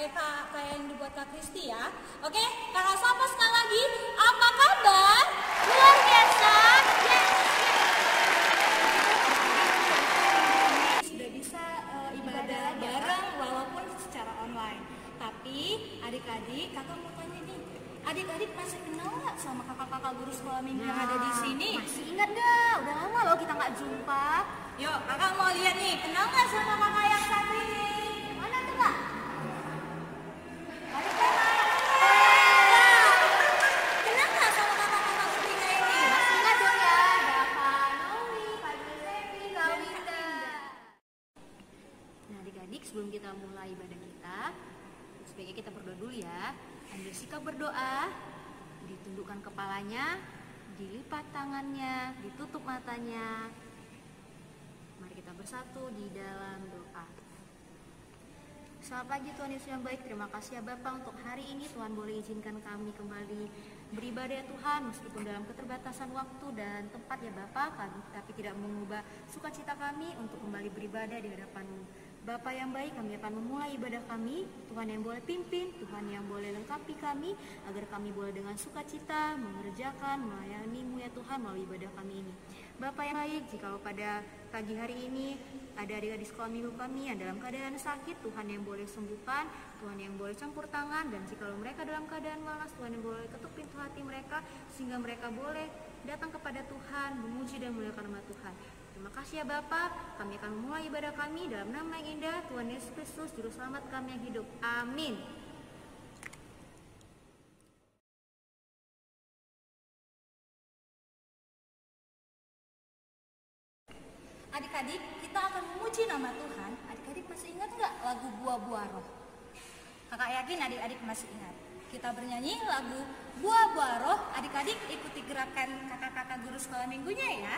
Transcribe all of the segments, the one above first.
kayak yang dibuat Kak Kristi ya. Oke, kakak sapa sekali lagi. Apa kabar? Luar biasa. Sudah bisa ibadah bareng walaupun secara online. Tapi adik-adik, kakak mau tanya nih. Adik-adik masih kenal nggak sama kakak-kakak guru sekolah minggu yang ada di sini? Masih ingat nggak? Udah lama loh kita nggak jumpa. Yuk, kakak mau lihat nih. Kenal nggak sama kakak yang satu ini? Mana tuh kak? Kenal nggak sama kakak-kakak ketiga ini? Masih ingat dong ya? Ada Kak Nomi, Kak Josefi, Kak Winda. Nah adik-adik, sebelum kita mulai ibadah kita, sebaiknya kita berdoa dulu ya. Ambil sikap berdoa, ditundukkan kepalanya, dilipat tangannya, ditutup matanya. Mari kita bersatu di dalam doa. Selamat pagi Tuhan Yesus yang baik, terima kasih ya Bapak untuk hari ini. Tuhan boleh izinkan kami kembali beribadah ya Tuhan, meskipun dalam keterbatasan waktu dan tempat ya Bapak, tapi tidak mengubah sukacita kami untuk kembali beribadah di hadapan-Mu. Bapa yang baik, kami akan memulai ibadah kami. Tuhan yang boleh pimpin, Tuhan yang boleh lengkapi kami, agar kami boleh dengan sukacita mengerjakan, melayani-Mu ya Tuhan melalui ibadah kami ini. Bapa yang baik, jikalau pada pagi hari ini ada adik-adik sekolah minggu kami yang dalam keadaan sakit, Tuhan yang boleh sembuhkan, Tuhan yang boleh campur tangan, dan jikalau mereka dalam keadaan malas, Tuhan yang boleh ketuk pintu hati mereka, sehingga mereka boleh datang kepada Tuhan, memuji dan memuliakan nama Tuhan. Terima kasih ya Bapak, kami akan memulai ibadah kami dalam nama yang indah Tuhan Yesus Kristus, Juru Selamat kami yang hidup. Amin. Adik-adik, kita akan memuji nama Tuhan. Adik-adik masih ingat nggak lagu Buah-Buah Roh? Kakak yakin adik-adik masih ingat. Kita bernyanyi lagu Buah-Buah Roh. Adik-adik ikuti gerakan kakak-kakak guru sekolah minggunya ya.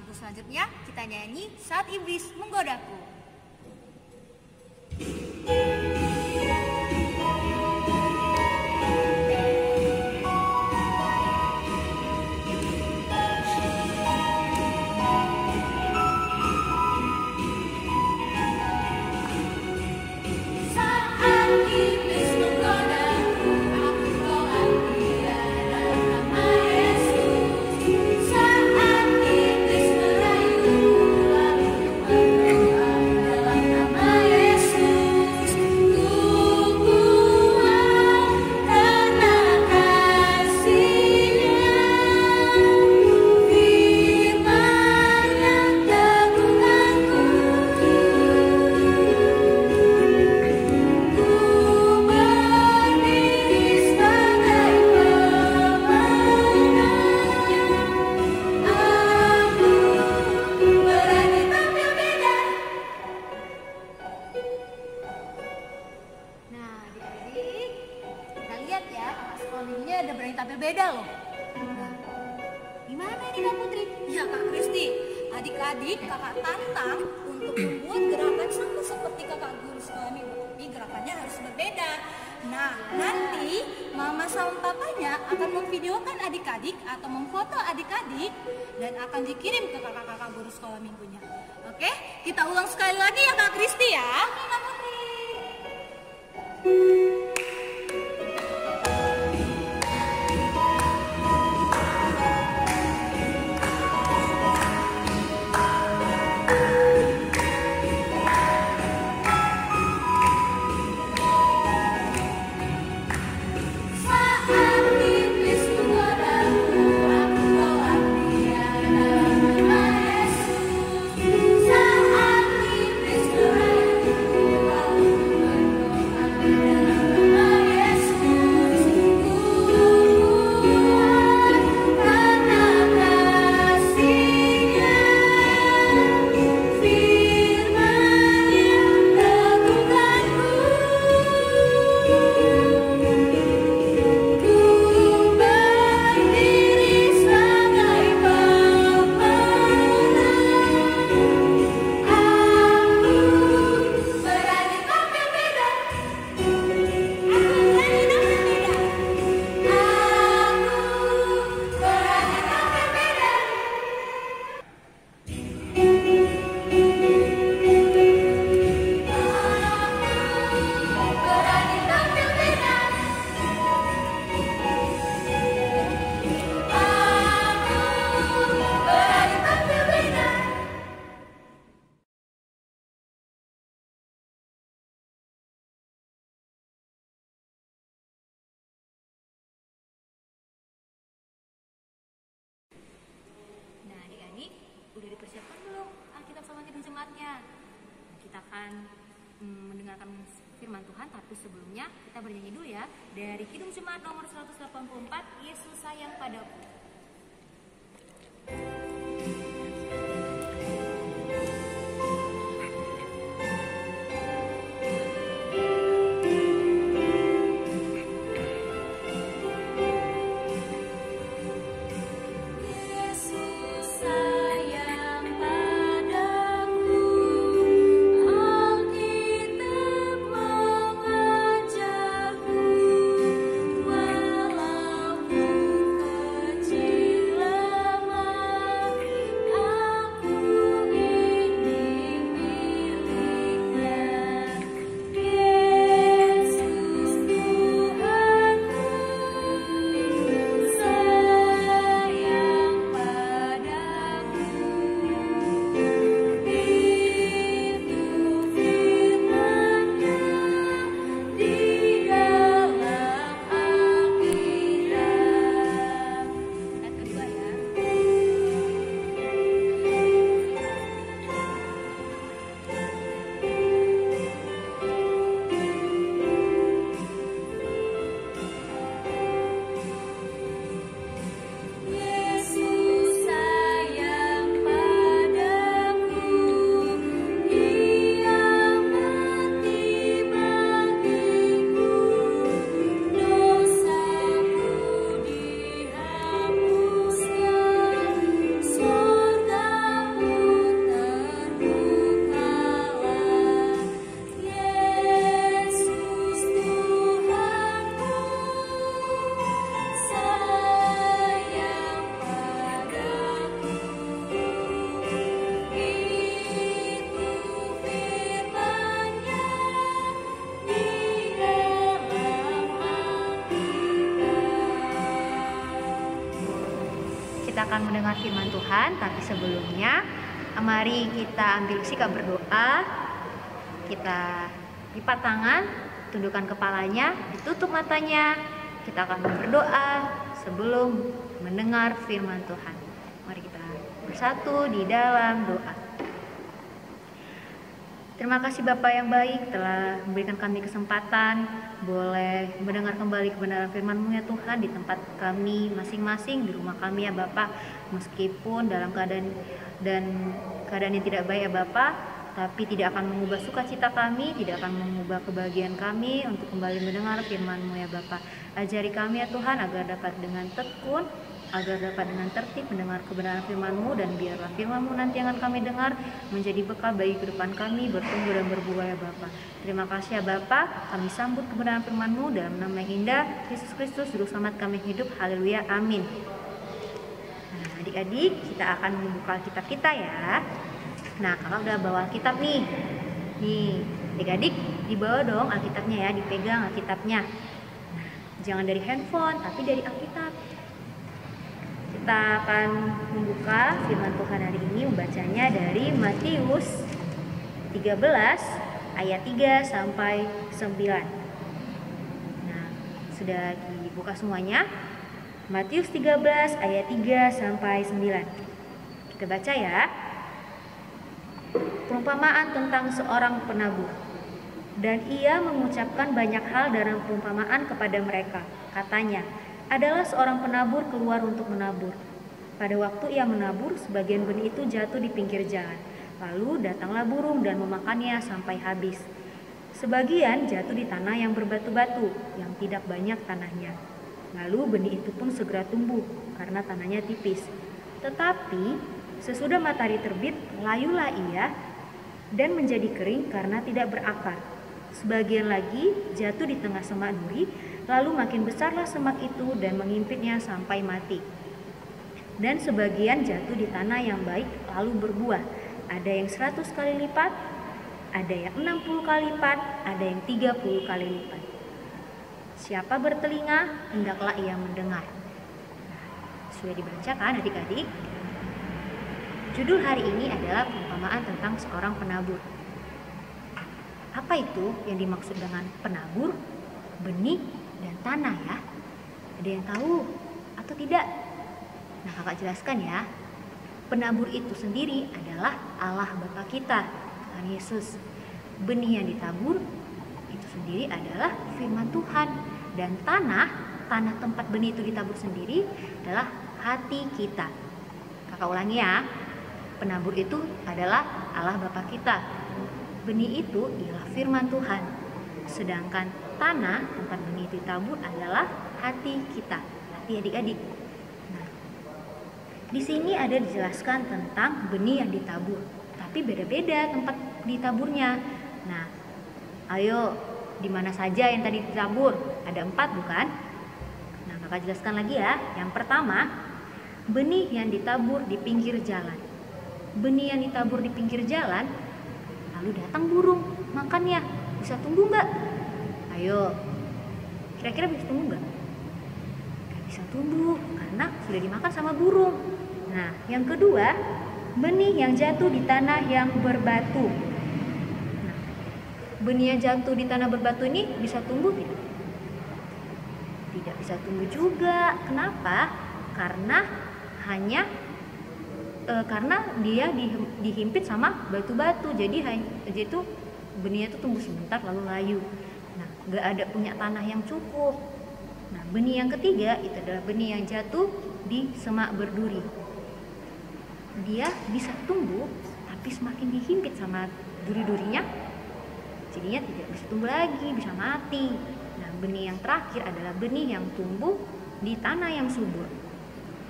Selanjutnya kita nyanyi Saat Iblis Menggodaku. Saat iblis merayu, lalu gurunya ada berani tampil beda loh. Gimana ini Kak Putri? Ya Kak Kristi, adik-adik kakak tantang untuk membuat gerakan sama seperti kakak guru sekolah minggu, tapi gerakannya harus berbeda. Nah, nanti mama sama papanya akan memvideokan adik-adik atau memfoto adik-adik dan akan dikirim ke kakak-kakak guru sekolah minggunya. Oke, kita ulang sekali lagi ya Kak Kristi ya. Oke Kak Putri. Nah, adik-adik udah dipersiapkan belum Alkitab sama Kidung Jemaatnya? Kita akan mendengarkan firman Tuhan, tapi sebelumnya kita bernyanyi dulu ya dari Kidung Jemaat nomor 184, Yesus sayang padaku. Kita akan mendengar firman Tuhan, tapi sebelumnya mari kita ambil sikap berdoa. Kita lipat tangan, tundukkan kepalanya, ditutup matanya. Kita akan berdoa sebelum mendengar firman Tuhan. Mari kita bersatu di dalam doa. Terima kasih Bapak yang baik telah memberikan kami kesempatan boleh mendengar kembali kebenaran firman-Mu ya Tuhan di tempat kami masing-masing, di rumah kami ya Bapak. Meskipun dalam keadaan yang tidak baik ya Bapak, tapi tidak akan mengubah sukacita kami, tidak akan mengubah kebahagiaan kami untuk kembali mendengar firman-Mu ya Bapa. Ajari kami ya Tuhan agar dapat dengan tekun, agar dapat dengan tertib mendengar kebenaran firman-Mu, dan biarlah firman-Mu nanti yang akan kami dengar menjadi bekal bagi kehidupan kami, bertumbuh dan berbuah ya Bapa. Terima kasih ya Bapa, kami sambut kebenaran firman-Mu dalam nama yang indah Yesus Kristus Juru Selamat kami hidup. Haleluya, amin. Nah, adik-adik, kita akan membuka Alkitab kita ya. Nah, kakak udah bawa Alkitab nih. Nih, adik-adik dibawa dong Alkitabnya ya, dipegang Alkitabnya. Nah, jangan dari handphone, tapi dari Alkitab. Kita akan membuka firman Tuhan hari ini, membacanya dari Matius 13 ayat 3 sampai 9. Nah, sudah dibuka semuanya. Matius 13 ayat 3 sampai 9. Kita baca ya. Perumpamaan tentang seorang penabur. Dan ia mengucapkan banyak hal dalam perumpamaan kepada mereka. Katanya, adalah seorang penabur keluar untuk menabur. Pada waktu ia menabur, sebagian benih itu jatuh di pinggir jalan. Lalu datanglah burung dan memakannya sampai habis. Sebagian jatuh di tanah yang berbatu-batu, yang tidak banyak tanahnya. Lalu benih itu pun segera tumbuh, karena tanahnya tipis. Tetapi sesudah matahari terbit, layulah ia dan menjadi kering karena tidak berakar. Sebagian lagi jatuh di tengah semak duri, lalu makin besarlah semak itu dan mengimpitnya sampai mati. Dan sebagian jatuh di tanah yang baik, lalu berbuah. Ada yang 100 kali lipat, ada yang 60 kali lipat, ada yang 30 kali lipat. Siapa bertelinga, hendaklah ia mendengar. Sudah dibacakan adik-adik? Judul hari ini adalah perumpamaan tentang seorang penabur. Apa itu yang dimaksud dengan penabur, benih, dan tanah ya? Ada yang tahu atau tidak? Nah, kakak jelaskan ya. Penabur itu sendiri adalah Allah Bapa kita, Tuhan Yesus. Benih yang ditabur itu sendiri adalah firman Tuhan. Dan tanah tempat benih itu ditabur sendiri adalah hati kita. Kakak ulangi ya. Penabur itu adalah Allah Bapa kita. Benih itu ialah firman Tuhan. Sedangkan tanah tempat benih itu ditabur adalah hati kita, hati adik-adik. Nah, di sini ada dijelaskan tentang benih yang ditabur, tapi beda-beda tempat ditaburnya. Nah, ayo, di mana saja yang tadi ditabur? Ada 4 bukan? Nah, kakak jelaskan lagi ya. Yang pertama, benih yang ditabur di pinggir jalan. Benih yang ditabur di pinggir jalan, lalu datang burung, makannya. Bisa tumbuh nggak? Ayo, kira-kira bisa tumbuh nggak? Nggak bisa tumbuh, karena sudah dimakan sama burung. Nah, yang kedua, benih yang jatuh di tanah yang berbatu. Nah, benih yang jatuh di tanah berbatu ini bisa tumbuh tidak? Tidak bisa tumbuh juga. Kenapa? Karena dia dihimpit sama batu-batu. Jadi itu benihnya itu tumbuh sebentar lalu layu. Nah, nggak ada punya tanah yang cukup. Nah, benih yang ketiga itu adalah benih yang jatuh di semak berduri. Dia bisa tumbuh, tapi semakin dihimpit sama duri-durinya, jadinya tidak bisa tumbuh lagi, bisa mati. Nah, benih yang terakhir adalah benih yang tumbuh di tanah yang subur.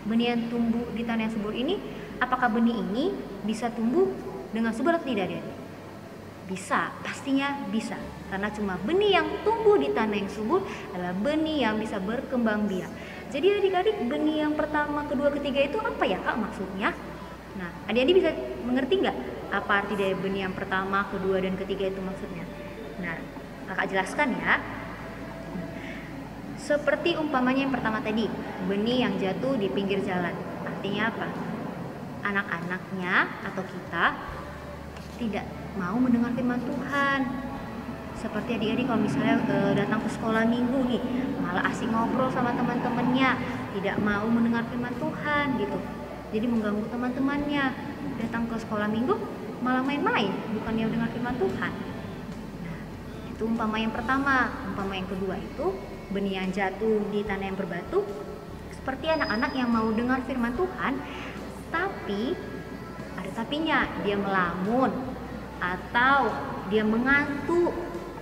Benih yang tumbuh di tanah yang subur ini, apakah benih ini bisa tumbuh dengan subur atau tidak, Dek? Bisa, pastinya bisa. Karena cuma benih yang tumbuh di tanah yang subur adalah benih yang bisa berkembang biak. Jadi adik-adik, benih yang pertama, kedua, ketiga itu apa ya Kak maksudnya? Nah, adik-adik bisa mengerti nggak apa arti dari benih yang pertama, kedua, dan ketiga itu maksudnya? Nah, kakak jelaskan ya. Seperti umpamanya yang pertama tadi, benih yang jatuh di pinggir jalan. Artinya apa? Anak-anaknya atau kita tidak mau mendengar firman Tuhan. Seperti adik-adik kalau misalnya datang ke sekolah minggu nih, malah asik ngobrol sama teman-temannya, tidak mau mendengar firman Tuhan gitu. Jadi mengganggu teman-temannya. Datang ke sekolah minggu malah main-main, bukannya mendengar firman Tuhan. Nah, itu umpama yang pertama. Umpama yang kedua itu benih yang jatuh di tanah yang berbatu. Seperti anak-anak yang mau dengar firman Tuhan, tapi ada tapinya, dia melamun, atau dia mengantuk,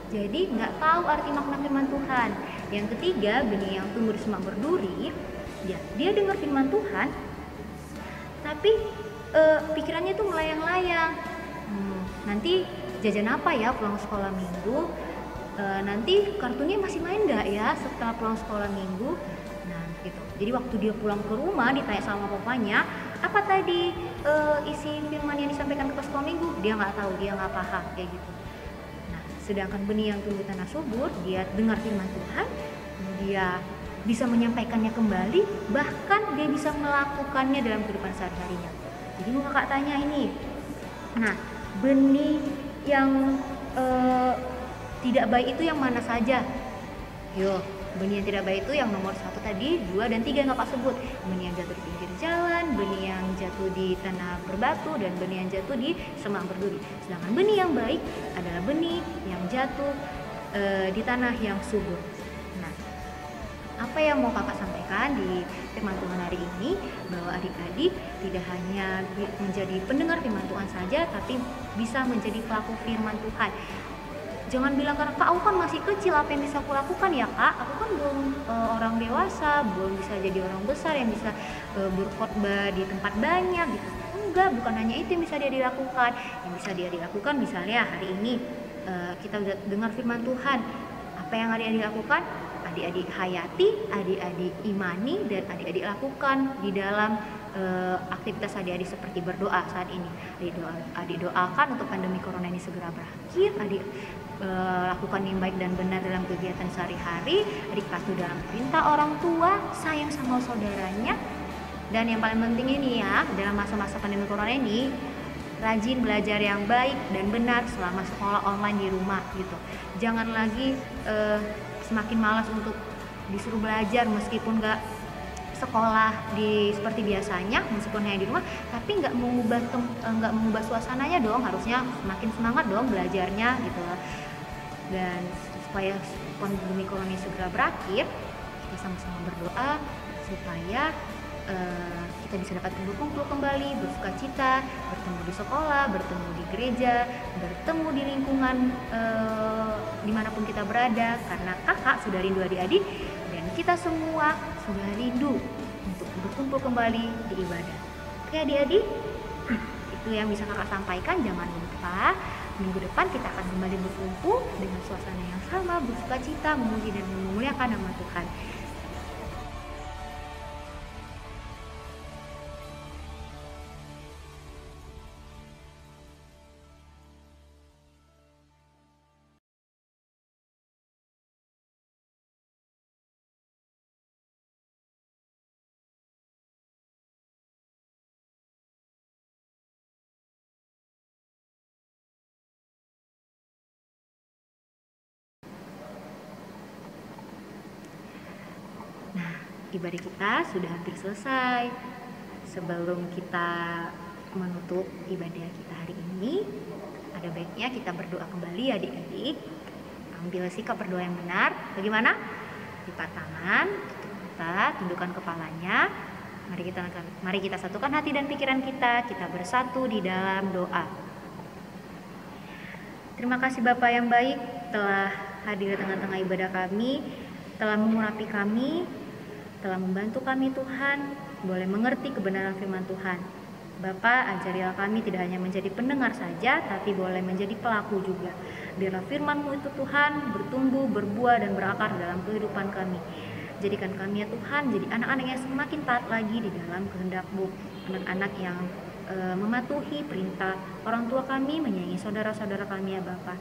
jadi nggak tahu arti makna firman Tuhan. Yang ketiga, benih yang tumbuh di semak berduri, dia dengar firman Tuhan, tapi pikirannya tuh melayang-layang. Nanti jajan apa ya pulang sekolah minggu? Nanti kartunya masih main nggak ya setelah pulang sekolah minggu? Nah gitu. Jadi waktu dia pulang ke rumah ditanya sama papanya, apa tadi isi firman yang disampaikan ke sekolah minggu? Dia nggak tahu, dia nggak paham kayak gitu. Nah, sedangkan benih yang tumbuh tanah subur, dia dengar firman Tuhan, dia bisa menyampaikannya kembali, bahkan dia bisa melakukannya dalam kehidupan sehari-harinya. Jadi mau kakak tanya ini, nah benih yang tidak baik itu yang mana saja? Yo, benih yang tidak baik itu yang nomor 1 tadi, 2 dan 3 yang kakak sebut. Benih yang jatuh di pinggir jalan, benih yang jatuh di tanah berbatu, dan benih yang jatuh di semak berduri. Sedangkan benih yang baik adalah benih yang jatuh di tanah yang subur. Nah, apa yang mau kakak sampaikan di firman Tuhan hari ini, bahwa adik-adik tidak hanya menjadi pendengar firman Tuhan saja, tapi bisa menjadi pelaku firman Tuhan. Jangan bilang, karena kak aku kan masih kecil, apa yang bisa aku lakukan ya kak, aku kan belum orang dewasa, belum bisa jadi orang besar yang bisa berkhotbah di tempat banyak gitu. Enggak, bukan hanya itu yang bisa dia dilakukan. Yang bisa dia dilakukan misalnya hari ini kita udah dengar firman Tuhan, apa yang adik-adik lakukan? Adik-adik hayati, adik-adik imani, dan adik-adik lakukan di dalam aktivitas adik-adik seperti berdoa saat ini. Adik doakan untuk pandemi corona ini segera berakhir. Adik lakukan yang baik dan benar dalam kegiatan sehari-hari. Adik patuh dalam perintah orang tua, sayang sama saudaranya. Dan yang paling penting ini ya, dalam masa-masa pandemi corona ini, rajin belajar yang baik dan benar selama sekolah online di rumah gitu. Jangan lagi semakin malas untuk disuruh belajar meskipun nggak sekolah seperti biasanya, meskipun hanya di rumah, tapi nggak mengubah suasananya dong. Harusnya semakin semangat dong belajarnya gitu. Dan supaya pandemi corona ini segera berakhir, kita sama-sama berdoa supaya kita bisa dapat berkumpul kembali, bersuka cita, bertemu di sekolah, bertemu di gereja, bertemu di lingkungan dimanapun kita berada, karena kakak sudah rindu adik-adik dan kita semua sudah rindu untuk berkumpul kembali di ibadah. Oke adik-adik, itu yang bisa kakak sampaikan. Jangan lupa minggu depan kita akan kembali berkumpul dengan suasana yang sama, bersuka cita, memuji dan memuliakan nama Tuhan. Ibadah kita sudah hampir selesai. Sebelum kita menutup ibadah kita hari ini, ada baiknya kita berdoa kembali adik-adik. Ambil sikap berdoa yang benar. Bagaimana? Lipat tangan, tutup mata, tundukkan kepalanya. Mari kita satukan hati dan pikiran kita. Kita bersatu di dalam doa. Terima kasih Bapak yang baik telah hadir di tengah-tengah ibadah kami, telah mengurapi kami, telah membantu kami Tuhan, boleh mengerti kebenaran firman Tuhan. Bapa, ajarilah kami tidak hanya menjadi pendengar saja, tapi boleh menjadi pelaku juga. Biarlah firman-Mu itu Tuhan bertumbuh, berbuah, dan berakar dalam kehidupan kami. Jadikan kami ya Tuhan, jadi anak-anak yang semakin taat lagi di dalam kehendak-Mu. Anak-anak yang mematuhi perintah orang tua kami, menyayangi saudara-saudara kami ya Bapa.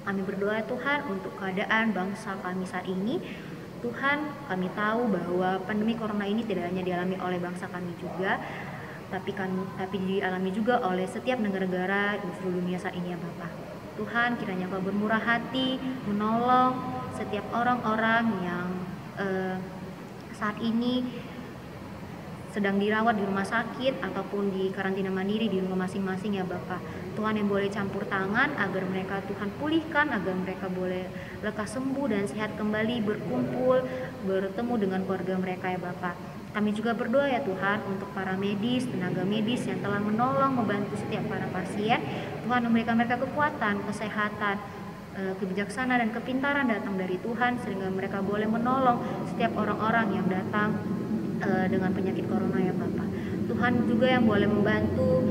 Kami berdoa Tuhan untuk keadaan bangsa kami saat ini. Tuhan, kami tahu bahwa pandemi corona ini tidak hanya dialami oleh bangsa kami juga, tapi dialami juga oleh setiap negara-negara di seluruh dunia saat ini ya Bapak. Tuhan, kiranya Kau bermurah hati, menolong setiap orang-orang yang saat ini sedang dirawat di rumah sakit ataupun di karantina mandiri di rumah masing-masing ya Bapak. Tuhan yang boleh campur tangan agar mereka Tuhan pulihkan, agar mereka boleh lekas sembuh dan sehat kembali, berkumpul, bertemu dengan keluarga mereka ya Bapak. Kami juga berdoa ya Tuhan untuk para medis, tenaga medis yang telah menolong, membantu setiap para pasien. Tuhan memberikan mereka kekuatan, kesehatan, kebijaksanaan dan kepintaran datang dari Tuhan, sehingga mereka boleh menolong setiap orang-orang yang datang dengan penyakit corona ya Bapak. Tuhan juga yang boleh membantu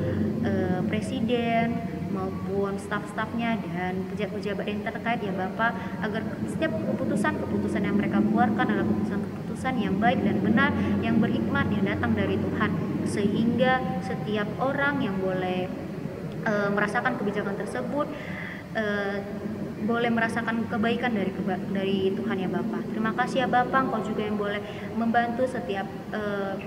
presiden maupun staf-stafnya dan pejabat-pejabat yang terkait ya Bapak, agar setiap keputusan yang mereka keluarkan adalah keputusan yang baik dan benar, yang berhikmat, yang datang dari Tuhan, sehingga setiap orang yang boleh merasakan kebijakan tersebut boleh merasakan kebaikan dari Tuhan ya Bapak. Terima kasih ya Bapak, Engkau juga yang boleh membantu setiap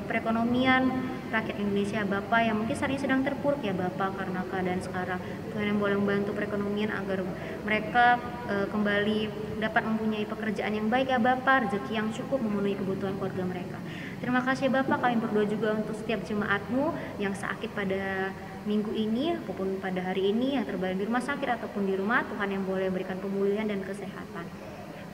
perekonomian rakyat Indonesia Bapak yang mungkin saat ini sedang terpuruk ya Bapak karena keadaan sekarang. Tuhan yang boleh membantu perekonomian agar mereka kembali dapat mempunyai pekerjaan yang baik ya Bapak, rezeki yang cukup memenuhi kebutuhan keluarga mereka. Terima kasih Bapak, kami berdoa juga untuk setiap jemaat-Mu yang sakit pada minggu ini ataupun pada hari ini, yang terbaring di rumah sakit ataupun di rumah. Tuhan yang boleh berikan pemulihan dan kesehatan.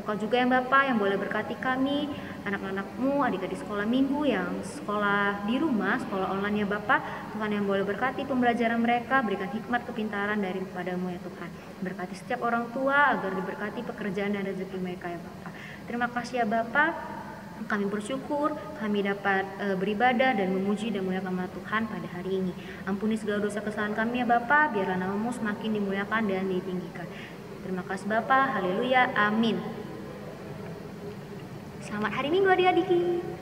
Engkau juga yang Bapak yang boleh berkati kami, anak-anak-Mu, adik-adik sekolah minggu yang sekolah di rumah, sekolah online ya Bapak. Tuhan yang boleh berkati pembelajaran mereka, berikan hikmat kepintaran daripada-Mu ya Tuhan. Berkati setiap orang tua agar diberkati pekerjaan dan rezeki mereka ya Bapak. Terima kasih ya Bapak. Kami bersyukur kami dapat beribadah dan memuji dan memuliakan nama Tuhan pada hari ini. Ampuni segala dosa kesalahan kami ya Bapa, biarlah nama-Mu semakin dimuliakan dan ditinggikan. Terima kasih Bapa, haleluya, amin. Selamat hari Minggu adik-adik.